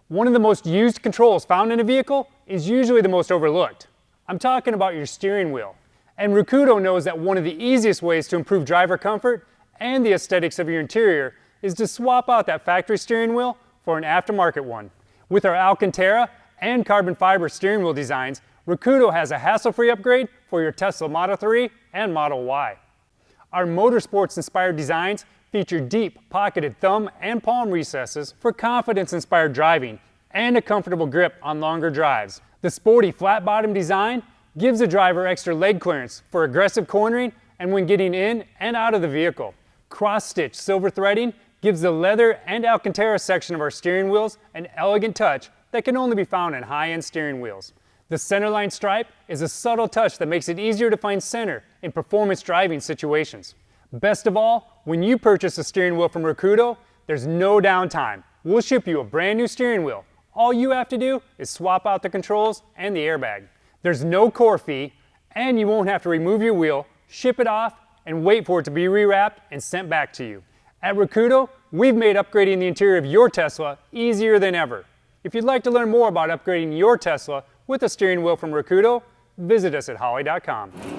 One of the most used controls found in a vehicle is usually the most overlooked. I'm talking about your steering wheel. And Rekudo knows that one of the easiest ways to improve driver comfort and the aesthetics of your interior is to swap out that factory steering wheel for an aftermarket one. With our Alcantara and carbon fiber steering wheel designs, Rekudo has a hassle-free upgrade for your Tesla Model 3 and Model Y. Our motorsports-inspired designs feature deep, pocketed thumb and palm recesses for confidence-inspired driving and a comfortable grip on longer drives. The sporty flat-bottom design gives the driver extra leg clearance for aggressive cornering and when getting in and out of the vehicle. Cross-stitch silver threading gives the leather and Alcantara section of our steering wheels an elegant touch that can only be found in high-end steering wheels. The centerline stripe is a subtle touch that makes it easier to find center in performance driving situations. Best of all, when you purchase a steering wheel from Rekudo, there's no downtime. We'll ship you a brand new steering wheel. All you have to do is swap out the controls and the airbag. There's no core fee, and you won't have to remove your wheel, ship it off, and wait for it to be rewrapped and sent back to you. At Rekudo, we've made upgrading the interior of your Tesla easier than ever. If you'd like to learn more about upgrading your Tesla with a steering wheel from Rekudo, visit us at Holley.com.